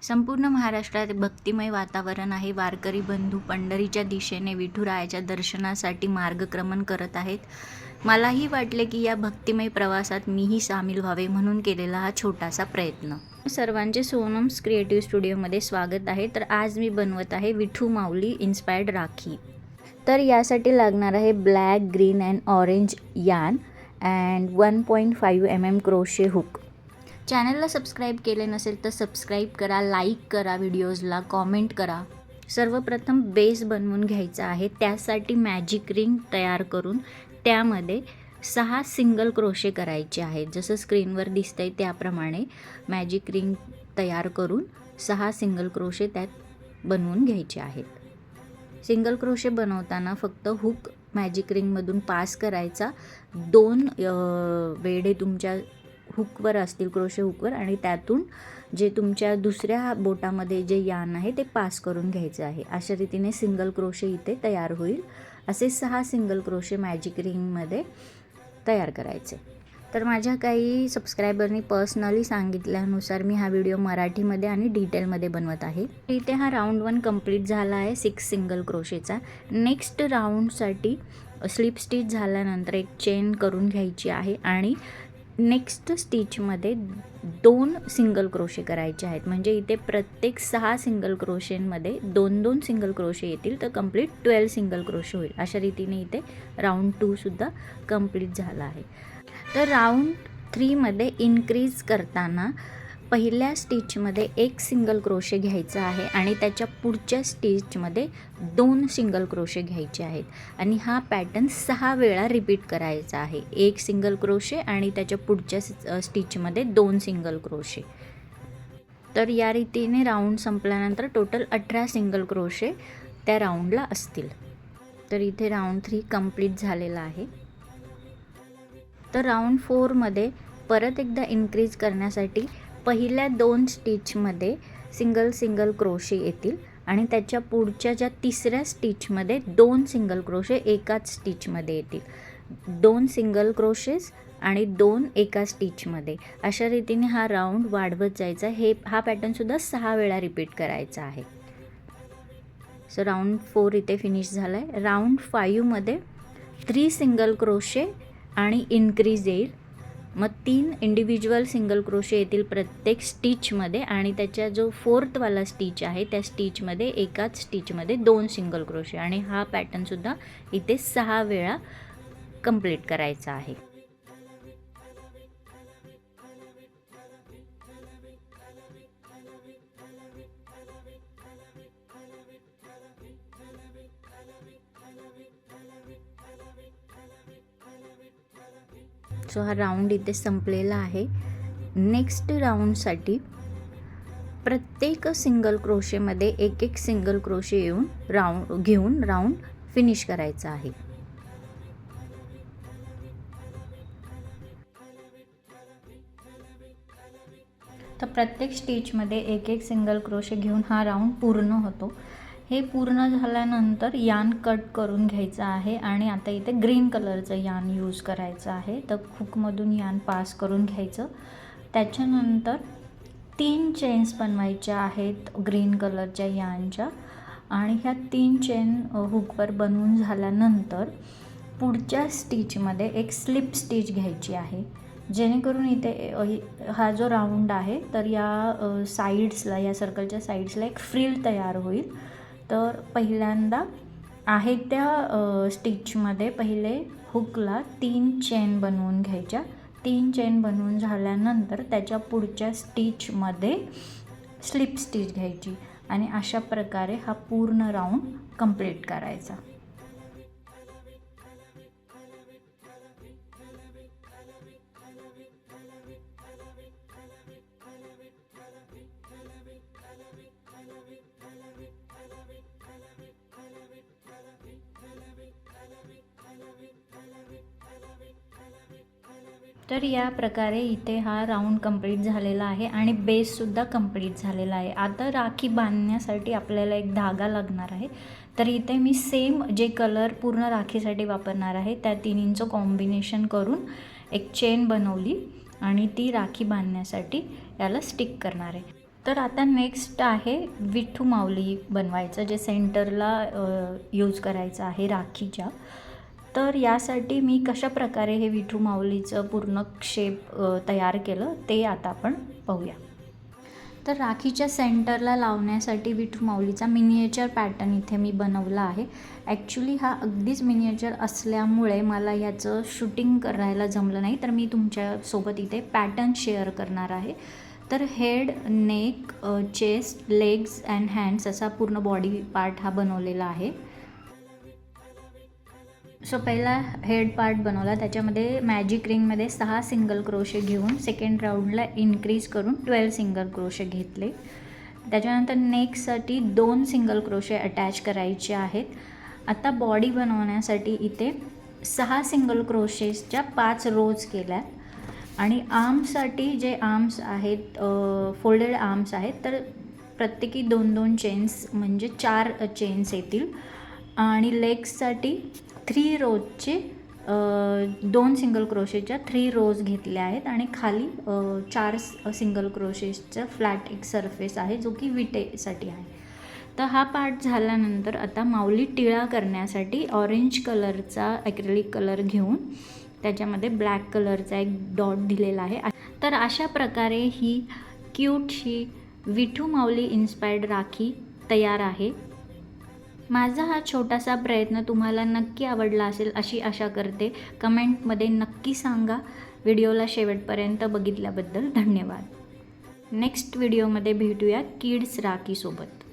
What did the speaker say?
संपूर्ण महाराष्ट्रात भक्तिमय वातावरण आहे. वारकरी बंधू पंढरीच्या दिशेने विठुरायाच्या दर्शनासाठी मार्गक्रमण करत आहेत. मलाही वाटले की या भक्तिमय प्रवासात मीही सामील व्हावे, म्हणून केलेला हा छोटासा प्रयत्न. सर्वांचे सोनम्स क्रिएटिव्ह स्टुडिओमध्ये स्वागत आहे. तर आज मी बनवत आहे विठू माऊली इन्स्पायर्ड राखी. तर यासाठी लागणार आहे black, green and orange yarn and 1.5 mm crochet hook. चॅनलला सबस्क्राईब केले नसेल तर सबस्क्राईब करा, लाईक करा, व्हिडिओजला कॉमेंट करा. सर्वप्रथम बेस बनवून घ्यायचा आहे. त्यासाठी मॅजिक रिंग तयार करून त्यामध्ये 6 सिंगल क्रोशे करायचे आहेत. जसं स्क्रीनवर दिसतंय त्याप्रमाणे मॅजिक रिंग तयार करून 6 सिंगल क्रोशे त्यात बनवून घ्यायचे आहेत. सिंगल क्रोशे बनवताना फक्त हुक मॅजिक रिंगमधून पास करायचा. 2 वेढे तुमच्या हुकवर असतील, क्रोशे हुकवर, आणि त्यातून जे तुमच्या दुसऱ्या बोटामध्ये जे यार्न आहे ते पास करून घ्यायचं आहे. अशा रीतीने सिंगल क्रोशे इथे तयार होईल. असे 6 सिंगल क्रोशे मॅजिक रिंगमध्ये तयार करायचे. तर माझ्या काही सबस्क्रायबरनी पर्सनली सांगितल्यानुसार मी हा व्हिडिओ मराठीमध्ये आणि डिटेलमध्ये बनवत आहे. इथे हा राऊंड 1 कंप्लीट झाला आहे 6 सिंगल क्रोशेचा. नेक्स्ट राऊंडसाठी स्लिप स्टिच झाल्यानंतर एक चेन करून घ्यायची आहे आणि नेक्स्ट स्टिचमध्ये 2 सिंगल क्रोशे करायचे आहेत. म्हणजे इथे प्रत्येक 6 सिंगल क्रोशेंमध्ये 2-2 सिंगल क्रोशे येतील, तर कंप्लीट 12 सिंगल क्रोशे होईल. अशा रीतीने इथे राऊंड 2 सुद्धा कंप्लीट झाला आहे. तर राऊंड 3 मध्ये इन्क्रीज करताना पहिल्या स्टिचमध्ये 1 सिंगल क्रोशे घ्यायचा आहे आणि त्याच्या पुढच्या स्टिचमध्ये 2 सिंगल क्रोशे घ्यायचे आहेत आणि हा पॅटर्न 6 वेळा रिपीट करायचा आहे. 1 सिंगल क्रोशे आणि त्याच्या पुढच्या स्टिचमध्ये 2 सिंगल क्रोशे. तर या रीतीने राऊंड संपल्यानंतर टोटल 18 सिंगल क्रोशे त्या राऊंडला असतील. तर इथे राऊंड 3 कंप्लीट झालेला आहे. तर राऊंड 4 मध्ये परत एकदा इन्क्रीज करण्यासाठी पहिल्या 2 स्टिचमध्ये सिंगल क्रोशे येतील आणि त्याच्या पुढच्या ज्या तिसऱ्या स्टिचमध्ये 2 सिंगल क्रोशे एकाच स्टिचमध्ये येतील. 2 सिंगल क्रोशेस आणि 2 एका स्टिचमध्ये. अशा रीतीने हा राऊंड वाढवत जायचा. हा पॅटर्नसुद्धा 6 वेळा रिपीट करायचा आहे. सो राऊंड 4 इथे फिनिश झाला आहे. राऊंड 5 मध्ये 3 सिंगल क्रोशे आणि इन्क्रीज येईल. मग 3 इंडिव्हिज्युअल सिंगल क्रोशे येतील प्रत्येक स्टिचमध्ये आणि त्याच्या जो 4th वाला स्टिच आहे त्या स्टिचमध्ये एकाच स्टिचमध्ये 2 सिंगल क्रोशे आणि हा पॅटर्नसुद्धा इथे 6 वेळा कंप्लीट करायचा आहे. सो हा राऊंड इथे संपलेला आहे. नेक्स्ट राऊंडसाठी प्रत्येक सिंगल क्रोशेमध्ये 1 सिंगल क्रोशे घेऊन राऊंड फिनिश करायचा आहे. तर प्रत्येक स्टिचमध्ये 1 सिंगल क्रोशे घेऊन हा राऊंड पूर्ण होतो. हे पूर्ण झाल्यानंतर यार्न कट करून घ्यायचं आहे आणि आता इथे ग्रीन कलरचं यार्न यूज करायचं आहे. तर हुकमधून यार्न पास करून घ्यायचं. त्याच्यानंतर 3 चेन्स बनवायच्या आहेत ग्रीन कलरच्या यार्नच्या आणि ह्या 3 चेन हुकवर बनवून झाल्यानंतर पुढच्या स्टिचमध्ये एक स्लिप स्टिच घ्यायची आहे. जेणेकरून इथे हा जो राऊंड आहे तर या साईड्सला, या सर्कलच्या साईड्सला एक फ्रिल तयार होईल. तर पहिल्यांदा आहे त्या स्टिचमध्ये पहिले हुकला 3 चेन बनवून घ्यायच्या. 3 चेन बनवून झाल्यानंतर त्याच्या पुढच्या स्टिचमध्ये स्लिप स्टिच घ्यायची आणि अशा प्रकारे हा पूर्ण राऊंड कंप्लीट करायचा. तर या प्रकारे इथे हा राऊंड कंप्लीट झालेला आहे आणि बेससुद्धा कंप्लीट झालेला आहे. आता राखी बांधण्यासाठी आपल्याला एक धागा लागणार आहे. तर इथे मी सेम जे कलर पूर्ण राखीसाठी वापरणार आहे त्या तिन्हींचं कॉम्बिनेशन करून एक चेन बनवली आणि ती राखी बांधण्यासाठी याला स्टिक करणार आहे. तर आता नेक्स्ट आहे विठू माऊली बनवायचं, जे सेंटरला यूज करायचं आहे राखीच्या. तर यासाठी मी कशा प्रकारे हे विठू माऊलीचं पूर्ण शेप तयार केलं ते आता आपण पाहूया. तर राखीच्या सेंटरला लावण्यासाठी विठू माऊलीचा मिनिएचर पॅटर्न इथे मी बनवला आहे. ॲक्च्युली हा अगदीच मिनिएचर असल्यामुळे मला ह्याचं शूटिंग करायला जमलं नाही, तर मी तुमच्यासोबत इथे पॅटर्न शेअर करणार आहे. तर head, neck, chest, legs and hands असा पूर्ण बॉडी पार्ट हा बनवलेला आहे. सो पहिला हेड पार्ट बनवला, त्याच्यामध्ये मॅजिक रिंगमध्ये 6 सिंगल क्रोशे घेऊन सेकंड राऊंडला इन्क्रीज करून 12 सिंगल क्रोशे घेतले. त्याच्यानंतर नेकसाठी 2 सिंगल क्रोशे अटॅच करायचे आहेत. आता बॉडी बनवण्यासाठी इथे 6 सिंगल क्रोशेसच्या 5 रोज केल्या आणि आर्म्ससाठी जे आर्म्स आहेत, फोल्डेड आर्म्स आहेत, तर प्रत्येकी 2-2 चेन्स म्हणजे 4 चेन्स येतील. आणि लेग्ससाठी 3 रोजचे 2 सिंगल क्रोशेच्या 3 रोज घेतल्या आहेत आणि खाली 4 सिंगल क्रोशेसचा फ्लॅट एक सरफेस आहे, जो की विटेसाठी आहे. तर हा पार्ट झाल्यानंतर आता माऊली टिळा करण्यासाठी ऑरेंज कलरचा ॲक्रेलिक कलर घेऊन त्याच्यामध्ये ब्लॅक कलरचा एक डॉट दिलेला आहे. तर अशा प्रकारे ही क्यूटशी विठू माऊली इन्स्पायर्ड राखी तयार आहे. माझा हा छोटासा प्रयत्न तुम्हाला नक्की आवडला असेल अशी आशा करते. कमेंटमध्ये नक्की सांगा. व्हिडिओला शेवटपर्यंत बघितल्याबद्दल धन्यवाद. नेक्स्ट व्हिडिओमध्ये भेटूया किड्स राखीसोबत.